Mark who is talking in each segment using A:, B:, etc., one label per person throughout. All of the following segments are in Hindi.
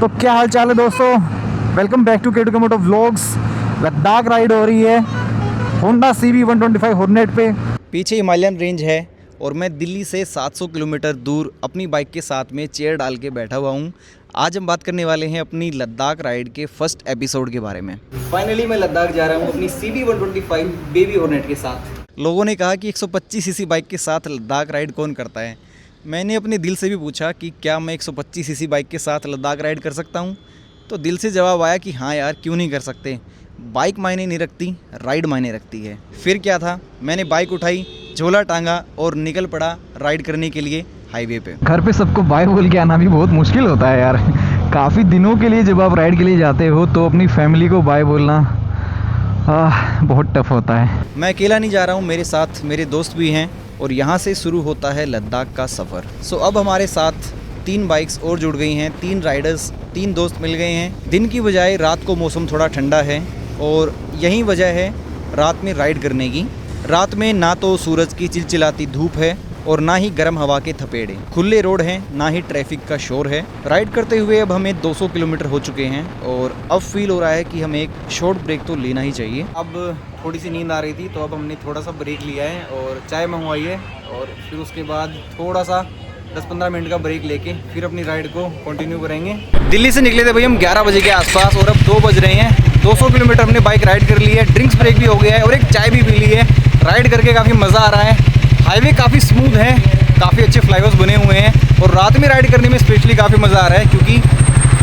A: तो क्या हाल चाल है दोस्तों, welcome back to K2K moto vlogs. Ladakh ride हो रही है होंडा CB125 हॉर्नेट पे।
B: पीछे हिमालयन रेंज है और मैं दिल्ली से 700 किलोमीटर दूर अपनी बाइक के साथ में चेयर डाल के बैठा हुआ हूँ। आज हम बात करने वाले हैं अपनी लद्दाख राइड के फर्स्ट एपिसोड के बारे में। फाइनली मैं लद्दाख जा रहा हूँ अपनी CB125 बेबी हॉर्नेट के साथ। लोगों ने कहा कि 125 सीसी बाइक के साथ लद्दाख राइड कौन करता है। मैंने अपने दिल से भी पूछा कि क्या मैं 125 सीसी बाइक के साथ लद्दाख राइड कर सकता हूँ, तो दिल से जवाब आया कि हाँ यार, क्यों नहीं कर सकते। बाइक मायने नहीं रखती, राइड मायने रखती है। फिर क्या था, मैंने बाइक उठाई, झोला टांगा और निकल पड़ा राइड करने के लिए हाईवे पे।
A: घर पे सबको बाय बोल के आना भी बहुत मुश्किल होता है यार। काफ़ी दिनों के लिए जब आप राइड के लिए जाते हो तो अपनी फैमिली को बाय बोलना बहुत टफ होता है।
B: मैं अकेला नहीं जा रहा हूँ, मेरे साथ मेरे दोस्त भी हैं और यहाँ से शुरू होता है लद्दाख का सफ़र। सो अब हमारे साथ 3 बाइक्स और जुड़ गई हैं, 3 राइडर्स, 3 दोस्त मिल गए हैं। दिन की बजाय रात को मौसम थोड़ा ठंडा है और यही वजह है रात में राइड करने की। रात में ना तो सूरज की चिलचिलाती धूप है और ना ही गर्म हवा के थपेड़े। खुले रोड हैं, ना ही ट्रैफिक का शोर है। राइड करते हुए अब हमें 200 किलोमीटर हो चुके हैं और अब फील हो रहा है कि हमें एक शॉर्ट ब्रेक तो लेना ही चाहिए। अब थोड़ी सी नींद आ रही थी तो अब हमने थोड़ा सा ब्रेक लिया है और चाय मंगवाई है और फिर उसके बाद थोड़ा सा 10-15 मिनट का ब्रेक लेके फिर अपनी राइड को कंटिन्यू करेंगे। दिल्ली से निकले थे भाई हम 11 बजे के आसपास और अब 2 बज रहे हैं। 200 किलोमीटर हमने बाइक राइड कर ली है, ड्रिंक्स ब्रेक भी हो गया है और एक चाय भी पी ली है। राइड करके काफ़ी मज़ा आ रहा है। हाईवे काफ़ी स्मूथ है, काफ़ी अच्छे फ्लाईओवर्स बने हुए हैं और रात में राइड करने में स्पेशली काफ़ी मज़ा आ रहा है क्योंकि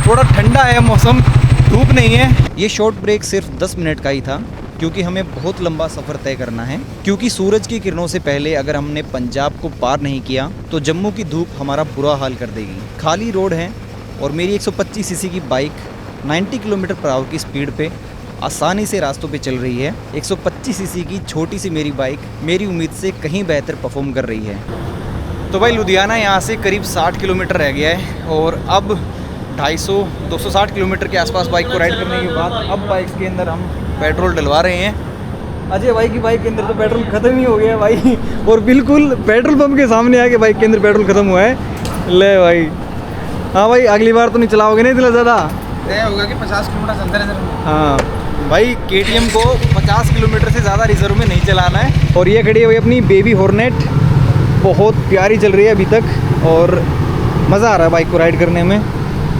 B: थोड़ा ठंडा है मौसम, धूप नहीं है। ये शॉर्ट ब्रेक सिर्फ 10 मिनट का ही था क्योंकि हमें बहुत लंबा सफ़र तय करना है। क्योंकि सूरज की किरणों से पहले अगर हमने पंजाब को पार नहीं किया तो जम्मू की धूप हमारा बुरा हाल कर देगी। खाली रोड है और मेरी 125 सीसी की बाइक 90 किलोमीटर पर आवर की स्पीड पे आसानी से रास्तों पे चल रही है। 125 सीसी की छोटी सी मेरी बाइक मेरी उम्मीद से कहीं बेहतर परफॉर्म कर रही है। तो भाई लुधियाना यहाँ से करीब 60 किलोमीटर रह गया है और अब 250-260 किलोमीटर के आसपास बाइक को राइड करने के बाद अब बाइक के अंदर हम पेट्रोल डलवा रहे हैं। अजय भाई की बाइक के अंदर तो पेट्रोल ख़त्म ही हो गया है भाई, और बिल्कुल पेट्रोल पंप के सामने आके बाइक के अंदर पेट्रोल ख़त्म हुआ है। ले भाई, हाँ भाई अगली बार तो नहीं चलाओगे नहीं इतना ज़्यादा,
C: तय होगा कि 50 किलोमीटर चलते रहे।
B: हाँ भाई, KTM को 50 किलोमीटर से ज़्यादा रिजर्व में नहीं चलाना है। और ये खड़ी है भाई अपनी बेबी हॉर्नेट, बहुत प्यारी चल रही है अभी तक और मज़ा आ रहा है बाइक को राइड करने में,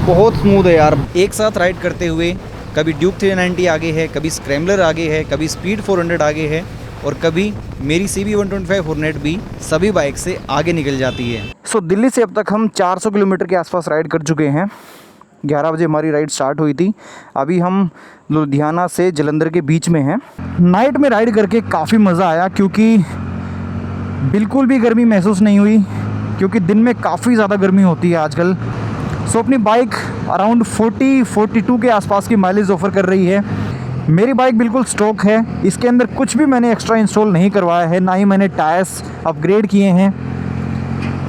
B: बहुत स्मूथ है यार। एक साथ राइड करते हुए कभी ड्यूक 390 आगे है, कभी स्क्रैम्बलर आगे है, कभी स्पीड 400 आगे है और कभी मेरी CB125 हॉर्नेट भी सभी बाइक से आगे निकल जाती है।
A: सो दिल्ली से अब तक हम 400 किलोमीटर के आसपास राइड कर चुके हैं। 11 बजे हमारी राइड स्टार्ट हुई थी। अभी हम लुधियाना से जलंधर के बीच में हैं। नाइट में राइड करके काफ़ी मज़ा आया क्योंकि बिल्कुल भी गर्मी महसूस नहीं हुई क्योंकि दिन में काफ़ी ज़्यादा गर्मी होती है आजकल। सो अपनी बाइक अराउंड 40-42 के आसपास की माइलेज ऑफ़र कर रही है। मेरी बाइक बिल्कुल स्टॉक है, इसके अंदर कुछ भी मैंने एक्स्ट्रा इंस्टॉल नहीं करवाया है, ना ही मैंने टायर्स अपग्रेड किए हैं,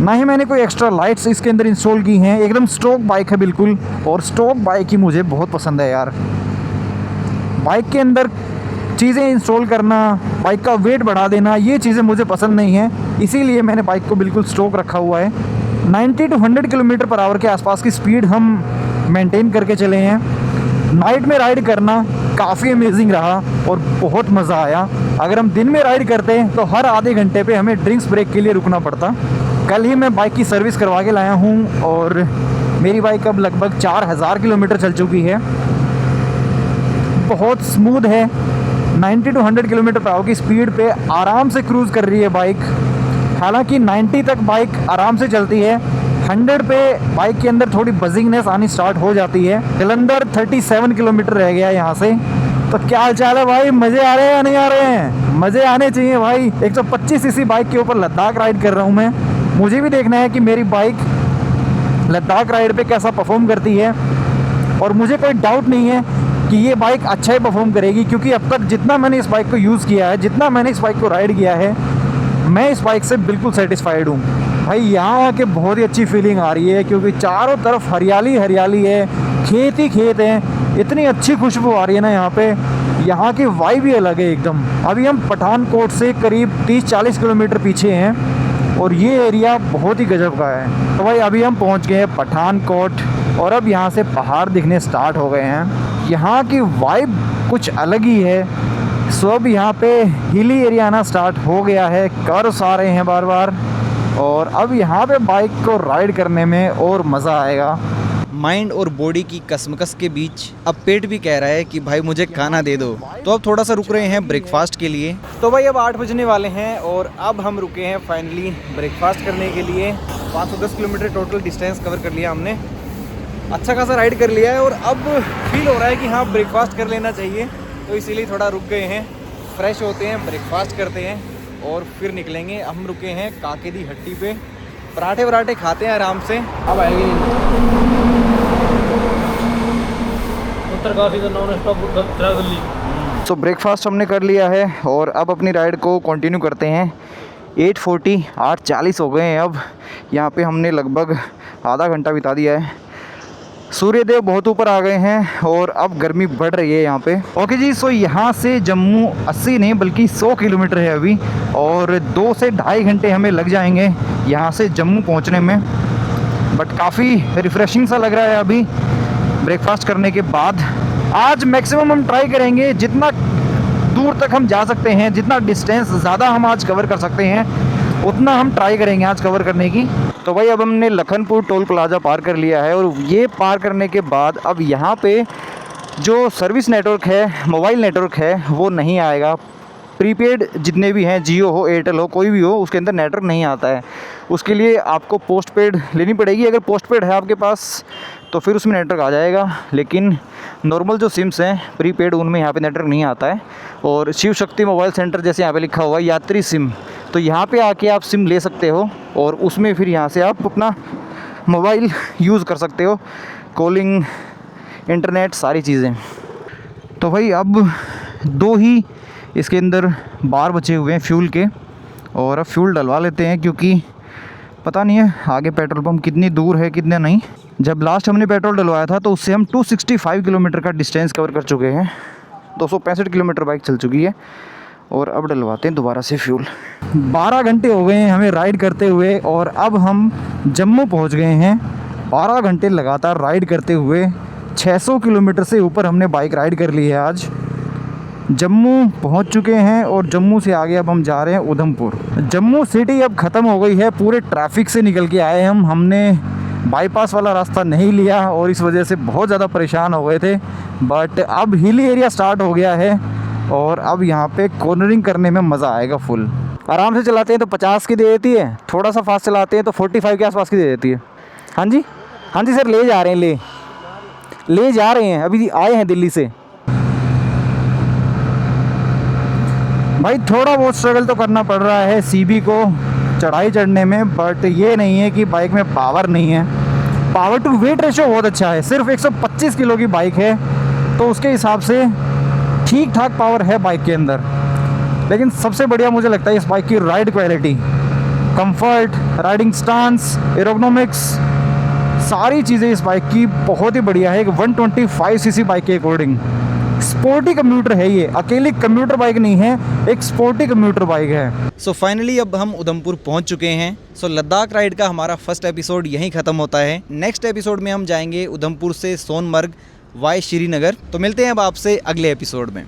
A: ना ही मैंने कोई एक्स्ट्रा लाइट्स इसके अंदर इंस्टॉल की हैं। एकदम स्टॉक बाइक है बिल्कुल, और स्टॉक बाइक ही मुझे बहुत पसंद है यार। बाइक के अंदर चीज़ें इंस्टॉल करना, बाइक का वेट बढ़ा देना, ये चीज़ें मुझे पसंद नहीं हैं, इसीलिए मैंने बाइक को बिल्कुल स्टॉक रखा हुआ है। 90-100 किलोमीटर पर आवर के आसपास की स्पीड हम मेंटेन करके चले हैं। नाइट में राइड करना काफ़ी अमेजिंग रहा और बहुत मज़ा आया। अगर हम दिन में राइड करते हैं तो हर आधे घंटे पे हमें ड्रिंक्स ब्रेक के लिए रुकना पड़ता। कल ही मैं बाइक की सर्विस करवा के लाया हूँ और मेरी बाइक अब लगभग 4000 किलोमीटर चल चुकी है। बहुत स्मूथ है, 90-100 किलोमीटर पर आवर की स्पीड पे आराम से क्रूज़ कर रही है बाइक। हालांकि 90 तक बाइक आराम से चलती है, 100 पे बाइक के अंदर थोड़ी बजिंगनेस आनी स्टार्ट हो जाती है। जलंधर 37 किलोमीटर रह गया है यहाँ से। तो क्या हाल चाल है भाई, मज़े आ रहे हैं या नहीं आ रहे हैं? मज़े आने चाहिए भाई। 125 सीसी बाइक के ऊपर लद्दाख राइड कर रहा हूँ मैं। मुझे भी देखना है कि मेरी बाइक लद्दाख राइड पे कैसा परफॉर्म करती है और मुझे कोई डाउट नहीं है कि ये बाइक अच्छा ही परफॉर्म करेगी क्योंकि अब तक जितना मैंने इस बाइक को यूज़ किया है, जितना मैंने इस बाइक को राइड किया है, मैं इस बाइक से बिल्कुल सेटिस्फाइड हूँ भाई। यहाँ आके बहुत ही अच्छी फीलिंग आ रही है क्योंकि चारों तरफ हरियाली हरियाली है, खेत ही खेत हैं, इतनी अच्छी खुशबू आ रही है ना यहाँ पे। यहाँ की वाइब ही अलग है एकदम। अभी हम पठानकोट से करीब 30-40 किलोमीटर पीछे हैं और ये एरिया बहुत ही गजब का है। तो भाई अभी हम पहुँच गए हैं पठानकोट और अब यहाँ से पहाड़ दिखने स्टार्ट हो गए हैं। यहाँ की वाइब कुछ अलग ही है। सो अब यहाँ पे हिली एरिया आना स्टार्ट हो गया है, कर्व्स आ रहे हैं बार बार, और अब यहाँ पे बाइक को राइड करने में और मज़ा आएगा।
B: माइंड और बॉडी की कसमकस के बीच अब पेट भी कह रहा है कि भाई मुझे खाना दे दो। तो अब थोड़ा सा रुक रहे हैं ब्रेकफास्ट के लिए। तो भाई अब 8 बजने वाले हैं और अब हम रुके हैं फाइनली ब्रेकफास्ट करने के लिए। 510 किलोमीटर टोटल डिस्टेंस कवर कर लिया हमने, अच्छा खासा राइड कर लिया है और अब फील हो रहा है कि हाँ ब्रेकफास्ट कर लेना चाहिए, तो इसीलिए थोड़ा रुक गए हैं, फ्रेश होते हैं, ब्रेकफास्ट करते हैं और फिर निकलेंगे। हम रुके हैं काके दी हट्टी पे, पराठे वराठे खाते हैं आराम से।
C: अब आएगी उत्तरकाशी का नॉन स्टॉप ट्रैवल।
A: सो ब्रेकफास्ट हमने कर लिया है और अब अपनी राइड को कंटिन्यू करते हैं। 8:40 हो गए हैं अब। यहाँ पे हमने लगभग आधा घंटा बिता दिया है। सूर्यदेव बहुत ऊपर आ गए हैं और अब गर्मी बढ़ रही है यहाँ पे। ओके जी, सो यहाँ से जम्मू 80 नहीं बल्कि 100 किलोमीटर है अभी, और 2 से ढाई घंटे हमें लग जाएंगे यहाँ से जम्मू पहुँचने में। बट काफ़ी रिफ़्रेशिंग सा लग रहा है अभी ब्रेकफास्ट करने के बाद। आज मैक्सिमम हम ट्राई करेंगे जितना दूर तक हम जा सकते हैं, जितना डिस्टेंस ज़्यादा हम आज कवर कर सकते हैं उतना हम ट्राई करेंगे आज कवर करने की। तो भाई अब हमने लखनपुर टोल प्लाजा पार कर लिया है और ये पार करने के बाद अब यहाँ पे जो सर्विस नेटवर्क है, मोबाइल नेटवर्क है, वो नहीं आएगा। प्रीपेड जितने भी हैं, जियो हो, एयरटेल हो, कोई भी हो, उसके अंदर नेटवर्क नहीं आता है। उसके लिए आपको पोस्ट पेड लेनी पड़ेगी। अगर पोस्ट पेड है आपके पास तो फिर उसमें नेटवर्क आ जाएगा, लेकिन नॉर्मल जो सिम्स हैं प्रीपेड, उनमें यहाँ पे नेटवर्क नहीं आता है। और शिव शक्ति मोबाइल सेंटर जैसे यहाँ पे लिखा हुआ है यात्री सिम, तो यहाँ पे आके आप सिम ले सकते हो और उसमें फिर यहाँ से आप अपना मोबाइल यूज़ कर सकते हो, कॉलिंग, इंटरनेट, सारी चीज़ें। तो भाई अब 2 ही इसके अंदर बार बचे हुए हैं फ्यूल के, और अब फ्यूल डलवा लेते हैं क्योंककि पता नहीं है आगे पेट्रोल पंप कितनी दूर है कितने नहीं। जब लास्ट हमने पेट्रोल डलवाया था तो उससे हम 265 किलोमीटर का डिस्टेंस कवर कर चुके हैं। 265 किलोमीटर बाइक चल चुकी है और अब डलवाते हैं दोबारा से फ्यूल। 12 घंटे हो गए हैं हमें राइड करते हुए और अब हम जम्मू पहुंच गए हैं। 12 घंटे लगातार राइड करते हुए 600 किलोमीटर से ऊपर हमने बाइक राइड कर ली है आज। जम्मू पहुंच चुके हैं और जम्मू से आगे अब हम जा रहे हैं उधमपुर। जम्मू सिटी अब ख़त्म हो गई है, पूरे ट्रैफिक से निकल के आए हमने बाईपास वाला रास्ता नहीं लिया और इस वजह से बहुत ज़्यादा परेशान हो गए थे। बट अब हिली एरिया स्टार्ट हो गया है और अब यहाँ पे कॉर्नरिंग करने में मज़ा आएगा फुल। आराम से चलाते हैं तो 50 की दे देती है, थोड़ा सा फास्ट चलाते हैं तो 45 के आसपास की दे देती है। हाँ जी, हाँ जी सर, ले जा रहे हैं, ले जा रहे हैं, अभी आए हैं दिल्ली से। भाई थोड़ा बहुत स्ट्रगल तो करना पड़ रहा है सीबी को चढ़ाई चढ़ने में, बट ये नहीं है कि बाइक में पावर नहीं है। पावर टू वेट रेशो बहुत अच्छा है, सिर्फ 125 किलो की बाइक है तो उसके हिसाब से ठीक ठाक पावर है बाइक के अंदर। लेकिन सबसे बढ़िया मुझे लगता है इस बाइक की ride quality, comfort, riding stance, ergonomics, सारी चीज़ें इस बाइक की बहुत ही बढ़िया है। एक 125 सीसी बाइक के अकॉर्डिंग स्पोर्टी कम्यूटर है ये, अकेली कम्यूटर बाइक नहीं है, एक स्पोर्टी कम्यूटर बाइक है।
B: सो फाइनली अब हम उधमपुर पहुंच चुके हैं। सो लद्दाख राइड का हमारा फर्स्ट एपिसोड यहीं ख़त्म होता है। नेक्स्ट एपिसोड में हम जाएंगे उधमपुर से सोनमर्ग वाय श्रीनगर। तो मिलते हैं अब आपसे अगले एपिसोड में।